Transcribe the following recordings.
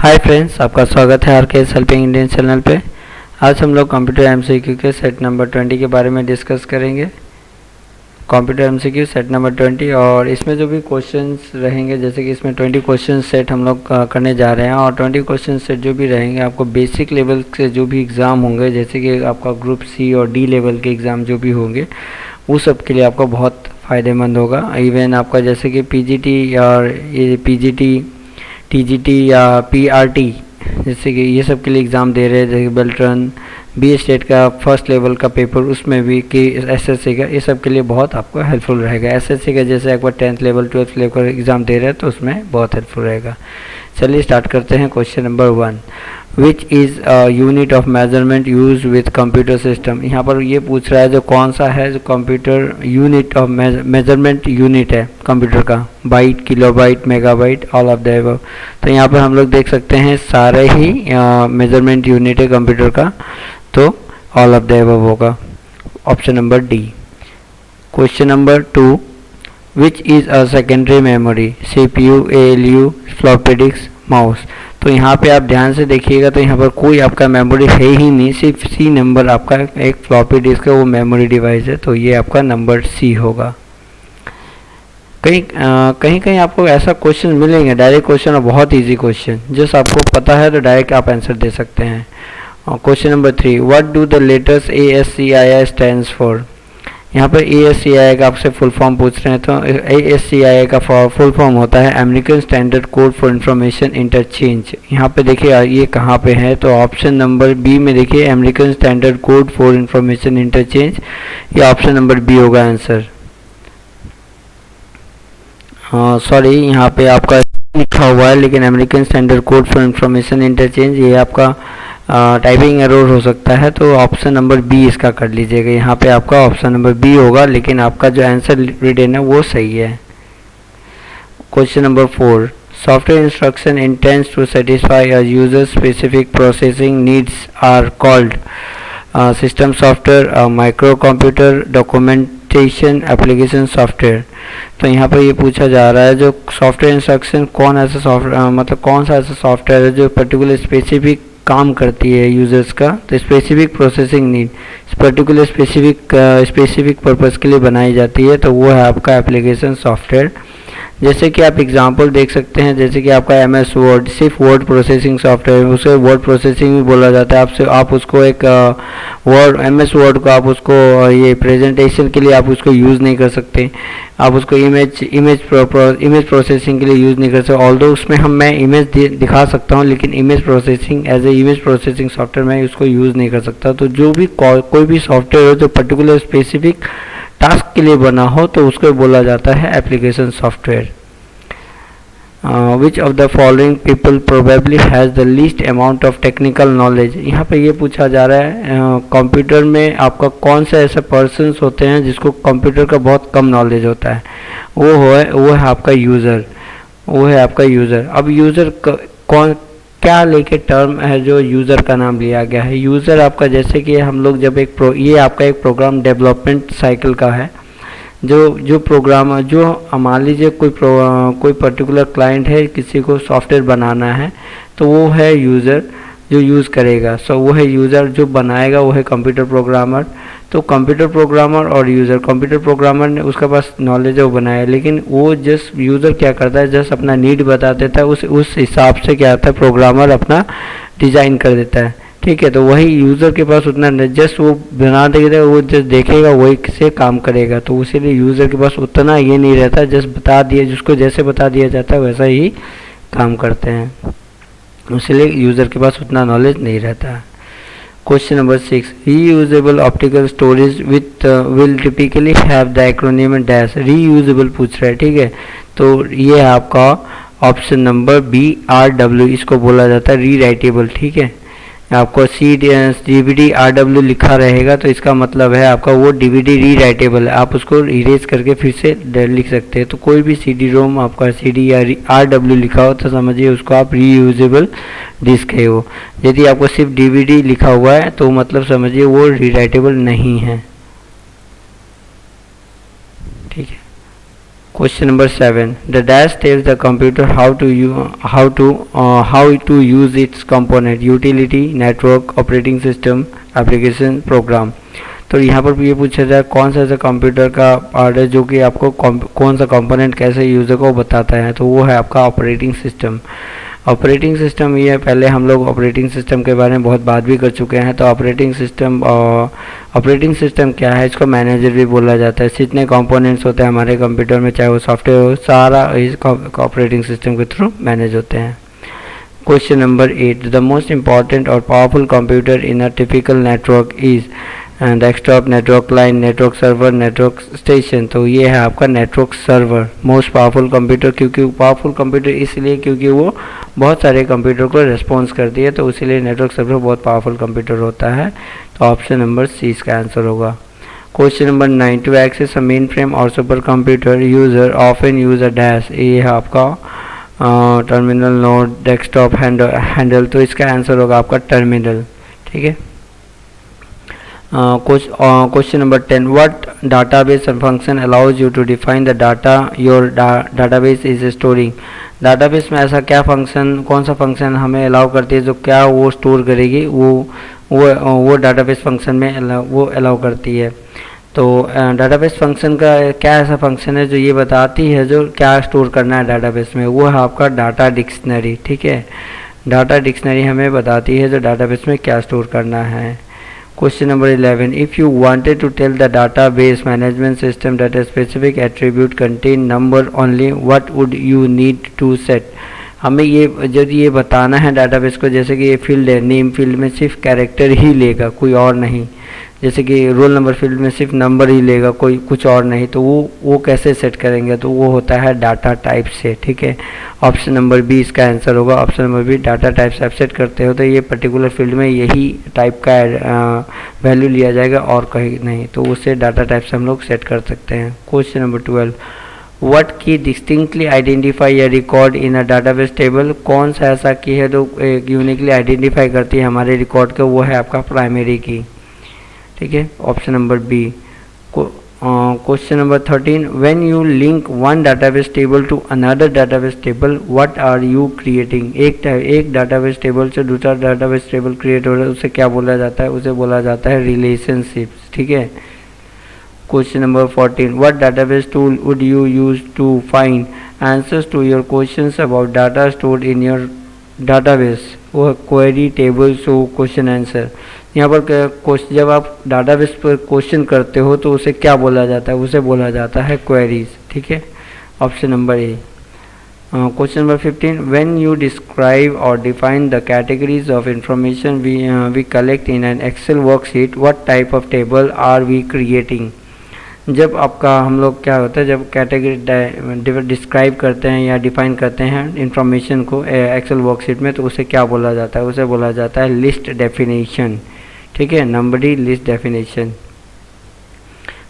Hi friends, आपका स्वागत है आर के हेल्पिंग इंडियन चैनल पे। आज हम लोग कंप्यूटर एमसीक्यू के सेट नंबर 20 के बारे में डिस्कस करेंगे। कंप्यूटर एमसीक्यू सेट नंबर 20, और इसमें जो भी क्वेश्चंस रहेंगे, जैसे कि इसमें 20 क्वेश्चन सेट हम लोग करने जा रहे हैं, और 20 क्वेश्चन सेट जो भी रहेंगे आपको बेसिक लेवल के जो भी एग्ज़ाम होंगे, जैसे कि आपका ग्रुप सी और डी लेवल के एग्ज़ाम जो भी होंगे, वो सब के लिए आपको बहुत फ़ायदेमंद होगा। इवन आपका जैसे कि पीजीटी और ये पीजीटी, टीजीटी या पीआरटी, जैसे कि ये सब के लिए एग्ज़ाम दे रहे हैं, जैसे बेल्ट्रन, बी स्टेट का फर्स्ट लेवल का पेपर, उसमें भी कि एसएससी का, ये सब के लिए बहुत आपको हेल्पफुल रहेगा। एसएससी का जैसे एक बार 10th लेवल 12th लेवल का एग्ज़ाम दे रहे हैं तो उसमें बहुत हेल्पफुल रहेगा। चलिए स्टार्ट करते हैं। Question number 1, which is unit of measurement use with computer system. यहाँ पर ये पूछ रहा है जो कौन सा है जो computer unit of measurement unit है कंप्यूटर का, byte, kilobyte, megabyte, all of the above. तो यहाँ पर हम लोग देख सकते हैं सारे ही मेजरमेंट यूनिट है कंप्यूटर का, तो ऑल ऑफ द अबव होगा, option number D. Question number 2, which is a secondary memory, CPU, ALU, floppy disk, mouse. तो यहाँ पे आप ध्यान से देखिएगा तो यहाँ पर कोई आपका मेमोरी है ही नहीं, सिर्फ सी नंबर आपका एक फ्लॉपी डिस्क है, वो मेमोरी डिवाइस है, तो ये आपका नंबर सी होगा। कहीं कहीं आपको ऐसा क्वेश्चन मिलेंगे, डायरेक्ट क्वेश्चन और बहुत इजी क्वेश्चन, जस्ट आपको पता है तो डायरेक्ट आप आंसर दे सकते हैं। Question number 3, what do the letters ASCII stands for. यहाँ पर ASCII का आपसे फुल फॉर्म पूछ रहे हैं, तो ASCII का फुल फॉर्म होता है American standard code for information interchange. यहाँ पे देखिए ये कहाँ पे है, तो ऑप्शन नंबर बी में देखिए American standard code for information interchange, ये ऑप्शन नंबर बी होगा आंसर। सॉरी, यहाँ पे आपका लिखा हुआ है, लेकिन American standard code for information interchange ये आपका टाइपिंग एरर हो सकता है, तो ऑप्शन नंबर बी इसका कर लीजिएगा। यहाँ पे आपका ऑप्शन नंबर बी होगा, लेकिन आपका जो आंसर रिटन है वो सही है। Question number 4, software instruction intends to satisfy a user specific processing needs are called system software, micro computer, documentation, application software. तो यहाँ पर ये पूछा जा रहा है जो सॉफ्टवेयर इंस्ट्रक्शन कौन ऐसा सॉफ्टवेयर, मतलब कौन सा ऐसा सॉफ्टवेयर है जो पर्टिकुलर स्पेसिफिक काम करती है यूजर्स का, तो specific processing need particular specific purpose के लिए बनाई जाती है, तो वो है आपका एप्लीकेशन सॉफ्टवेयर। जैसे कि आप एग्जांपल देख सकते हैं, जैसे कि आपका MS वर्ड सिर्फ वर्ड प्रोसेसिंग सॉफ्टवेयर, उसे वर्ड प्रोसेसिंग भी बोला जाता है। आप उसको एक वर्ड MS वर्ड को आप उसको ये प्रेजेंटेशन के लिए आप उसको यूज़ नहीं कर सकते, आप उसको इमेज प्रोसेसिंग के लिए यूज़ नहीं कर सकते। ऑल्दो उसमें मैं इमेज दिखा सकता हूँ, लेकिन image processing as a image processing software मैं उसको यूज़ नहीं कर सकता। तो जो भी कोई भी सॉफ्टवेयर हो जो पर्टिकुलर स्पेसिफिक टास्क के लिए बना हो, तो उसको बोला जाता है application software. Which of the following people probably has the least amount of technical knowledge. यहाँ पे ये पूछा जा रहा है कंप्यूटर में आपका कौन से ऐसे पर्सन्स होते हैं जिसको कंप्यूटर का बहुत कम नॉलेज होता है, वो है आपका यूज़र, वो है आपका यूज़र। अब यूज़र कौन क्या लेके टर्म है जो यूज़र का नाम लिया गया है। यूज़र आपका जैसे कि हम लोग जब ये आपका एक प्रोग्राम डेवलपमेंट साइकिल का है, जो प्रोग्राम जो मान लीजिए कोई पर्टिकुलर क्लाइंट है, किसी को सॉफ्टवेयर बनाना है, तो वो है यूज़र जो यूज़ करेगा। सो वो है यूज़र, जो बनाएगा वो है कंप्यूटर प्रोग्रामर। तो कंप्यूटर प्रोग्रामर और यूज़र, कंप्यूटर प्रोग्रामर ने उसके पास नॉलेज है वो बनाया, लेकिन वो जस्ट यूज़र क्या करता है, जस्ट अपना नीड बता देता है, उस हिसाब से क्या होता है प्रोग्रामर अपना डिज़ाइन कर देता है। ठीक है, तो वही यूज़र के पास उतना जस्ट वो बना देगा, वो जस्ट देखेगा वही से काम करेगा, तो इसीलिए यूज़र के पास उतना ये नहीं रहता, जस्ट बता दिया, जिसको जैसे बता दिया जाता है वैसा ही काम करते हैं, इसलिए यूज़र के पास उतना नॉलेज नहीं रहता है। Question number 6, reusable optical storage with will typically have the acronym dash. Reusable पूछ रहा है, ठीक है, तो ये है आपका ऑप्शन नंबर BRW, इसको बोला जाता है री राइटेबल। ठीक है, आपको DVD RW लिखा रहेगा, तो इसका मतलब है आपका वो DVD री राइटेबल है, आप उसको इरेज करके फिर से लिख सकते हैं। तो कोई भी CD-ROM आपका CD या RW लिखा हो तो समझिए उसको आप रीयूजेबल डिस्क है वो। यदि आपको सिर्फ DVD लिखा हुआ है तो मतलब समझिए वो री राइटेबल नहीं है। ठीक है, Question number 7. The dash tells the computer how to use its component, utility, network, operating system, application, program. तो यहाँ पर भी ये पूछा जाए कौन सा ऐसा कंप्यूटर का पार्ट है जो कि आपको कौन सा कंपोनेंट कैसे यूज़र को बताता है, तो वो है आपका ऑपरेटिंग सिस्टम। ऑपरेटिंग सिस्टम ये पहले हम लोग ऑपरेटिंग सिस्टम के बारे में बहुत बात भी कर चुके हैं। तो ऑपरेटिंग सिस्टम क्या है, इसको मैनेजर भी बोला जाता है। जितने कंपोनेंट्स होते हैं हमारे कंप्यूटर में, चाहे वो सॉफ्टवेयर हो, सारा इस ऑपरेटिंग सिस्टम के थ्रू मैनेज होते हैं। Question number 8. The most important और powerful computer in a typical network is desktop, network line, network server, network station. तो ये है आपका network server, most powerful computer. क्योंकि पावरफुल कंप्यूटर इसलिए क्योंकि वो बहुत सारे कंप्यूटर को रिस्पॉन्स करती है, तो इसीलिए नेटवर्क सर्वर बहुत पावरफुल कंप्यूटर होता है। तो ऑप्शन नंबर सी इसका आंसर होगा। Question number 9. To access a mainframe और supercomputer user often use a dash. ये है आपका टर्मिनल, नोड, डेस्कटॉप, हैंडल। तो इसका आंसर होगा आपका टर्मिनल। ठीक है। Question number 10. What database function allows you to define the data your database is storing? database में ऐसा क्या फंक्शन, कौन सा फंक्शन हमें अलाउ करती है जो क्या वो स्टोर करेगी, वो database फंक्शन में वो अलाउ करती है। तो database फंक्शन का क्या ऐसा फंक्शन है जो ये बताती है जो क्या स्टोर करना है database में, वो है आपका डाटा डिक्शनरी। ठीक है, डाटा डिक्शनरी हमें बताती है जो database में क्या स्टोर करना है। Question number 11. If you wanted to tell the database management system that a specific attribute contain number only, what would you need to set? हमें ये बताना है डाटाबेस को, जैसे कि ये फील्ड है, नेम फील्ड में सिर्फ कैरेक्टर ही लेगा, कोई और नहीं। जैसे कि रोल नंबर फील्ड में सिर्फ नंबर ही लेगा, कोई कुछ और नहीं। तो वो कैसे सेट करेंगे, तो वो होता है डाटा टाइप से। ठीक है, ऑप्शन नंबर बी इसका आंसर होगा। Option number B, data type से आप सेट करते हो तो ये पर्टिकुलर फील्ड में यही टाइप का वैल्यू लिया जाएगा और कहीं नहीं, तो उसे डाटा टाइप से हम लोग सेट कर सकते हैं। Question number 12. What key distinctly identify a record in a database table? कौन सा ऐसा की है जो यूनिकली आइडेंटिफाई करती है हमारे रिकॉर्ड को, वो है आपका प्राइमरी की। ठीक है, option number B. Question number 13. When you link one database table to another database table, what are you creating? एक database table से दूसरा database table क्रिएट हो रहा है, उसे क्या बोला जाता है, उसे बोला जाता है रिलेशनशिप्स। ठीक है। Question number 14. What database tool would you use to find answers to your questions about data stored in your database? वो query, table, show, question answer। यहाँ पर जब आप database पर क्वेश्चन करते हो तो उसे क्या बोला जाता है, उसे बोला जाता है queries। ठीक है, option number A. Question number 15. When you describe or define the categories of information we collect in an Excel worksheet, what type of table are we creating? जब आपका हम लोग क्या होता है, जब कैटेगरी डिस्क्राइब करते हैं या डिफाइन करते हैं इंफॉर्मेशन को एक्सेल वर्कशीट में, तो उसे क्या बोला जाता है, उसे बोला जाता है लिस्ट डेफिनेशन। ठीक है, number D, list definition.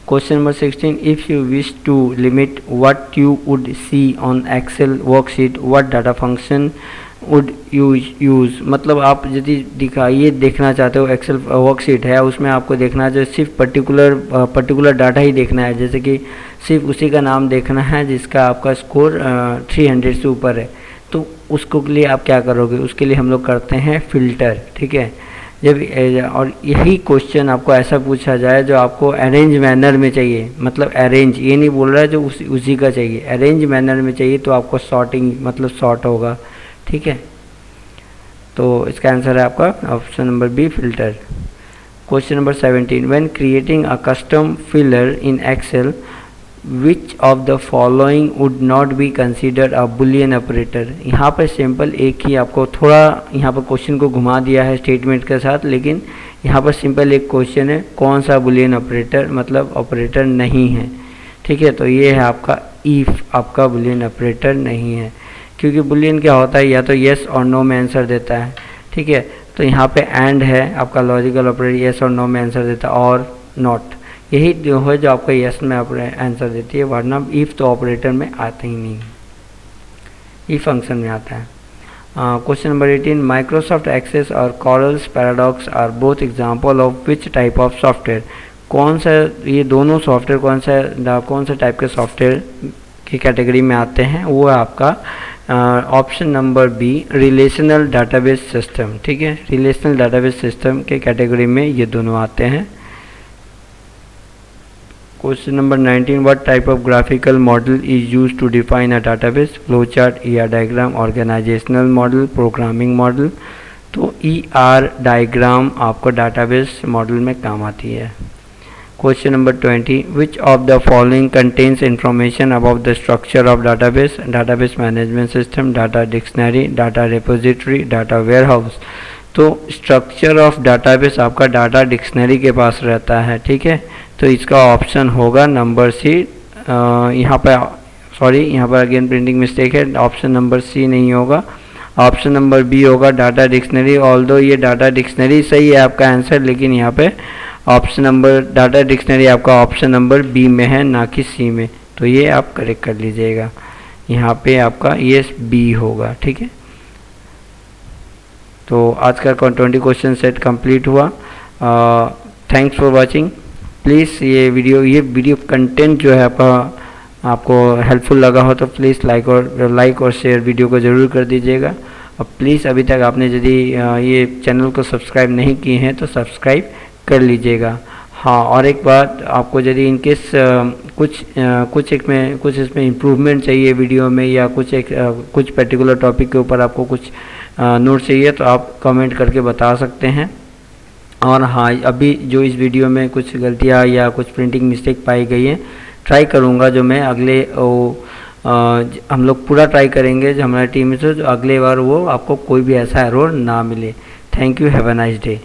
Question number 16. If you wish to limit what you would see on Excel worksheet, what data function would you use? मतलब आप यदि ये देखना चाहते हो एक्सेल वर्कशीट है, उसमें आपको देखना जो सिर्फ पर्टिकुलर डाटा ही देखना है, जैसे कि सिर्फ उसी का नाम देखना है जिसका आपका स्कोर 300 से ऊपर है, तो उसको के लिए आप क्या करोगे, उसके लिए हम लोग करते हैं फ़िल्टर। ठीक है, और यही क्वेश्चन आपको ऐसा पूछा जाए जो आपको अरेंज मैनर में चाहिए, मतलब अरेंज ये नहीं बोल रहा है जो उसी का चाहिए, अरेंज मैनर में चाहिए, तो आपको सॉर्टिंग मतलब सॉर्ट होगा। ठीक है, तो इसका आंसर है आपका option number B, filter. Question number 17. When creating a custom filler in Excel, which of the following would not be considered a Boolean operator? यहाँ पर सिंपल एक ही आपको थोड़ा यहाँ पर क्वेश्चन को घुमा दिया है स्टेटमेंट के साथ, लेकिन यहाँ पर सिंपल एक क्वेश्चन है कौन सा बुलियन ऑपरेटर मतलब ऑपरेटर नहीं है। ठीक है, तो ये है आपका इफ़, आपका बुलियन ऑपरेटर नहीं है, क्योंकि बुलियन क्या होता है, या तो येस और नो में आंसर देता है। ठीक है, तो यहाँ पे एंड है आपका लॉजिकल ऑपरेटर, येस और नो में आंसर देता है, और नॉट यही जो है जो आपका येस में आंसर देती है, वरना इफ़ तो ऑपरेटर में आता ही नहीं, ई फंक्शन में आता है। Question number 18. माइक्रोसॉफ्ट एक्सेस और Corel's Paradox are both example of which type of software? कौन सा ये दोनों सॉफ्टवेयर कौन सा टाइप के सॉफ्टवेयर की कैटेगरी में आते हैं, वो है आपका option number B, relational database system. ठीक है, रिलेशनल डाटाबेस सिस्टम के कैटेगरी में ये दोनों आते हैं। Question number 19, what type of graphical model is use to define a database? Flow chart, ER diagram, organisational model, programming model. तो ER diagram आपको डाटाबेस मॉडल में काम आती है। Question number 20, which of the following contains information about the structure of database? Database management system, data dictionary, data repository, data warehouse. तो structure of database आपका data dictionary के पास रहता है। ठीक है, तो इसका ऑप्शन होगा नंबर सी। यहाँ पर सॉरी, यहाँ पर अगेन प्रिंटिंग मिस्टेक है, ऑप्शन नंबर सी नहीं होगा, ऑप्शन नंबर बी होगा, डाटा डिक्शनरी। ऑल्दो ये डाटा डिक्शनरी सही है आपका आंसर, लेकिन यहाँ पे ऑप्शन नंबर डाटा डिक्शनरी आपका ऑप्शन नंबर बी में है, ना कि सी में। तो ये आप करेक्ट कर लीजिएगा, यहाँ पे आपका ये बी होगा। ठीक है, तो आज का 20 क्वेश्चन सेट कंप्लीट हुआ। Thanks for watching. प्लीज़ ये वीडियो कंटेंट जो है आपको हेल्पफुल लगा हो तो प्लीज़ लाइक और शेयर वीडियो को ज़रूर कर दीजिएगा। और प्लीज़ अभी तक आपने यदि ये चैनल को सब्सक्राइब नहीं किए हैं तो सब्सक्राइब कर लीजिएगा। हाँ, और एक बात, आपको यदि इनकेस कुछ इसमें इम्प्रूवमेंट चाहिए वीडियो में, या कुछ पर्टिकुलर टॉपिक के ऊपर आपको कुछ नोट चाहिए, तो आप कमेंट करके बता सकते हैं। और हाँ, अभी जो इस वीडियो में कुछ गलतियाँ या कुछ प्रिंटिंग मिस्टेक पाई गई है, ट्राई करूँगा जो मैं अगले हम लोग पूरा ट्राई करेंगे जो हमारी टीम से, जो अगले बार वो आपको कोई भी ऐसा एरर ना मिले। Thank you, have a nice day.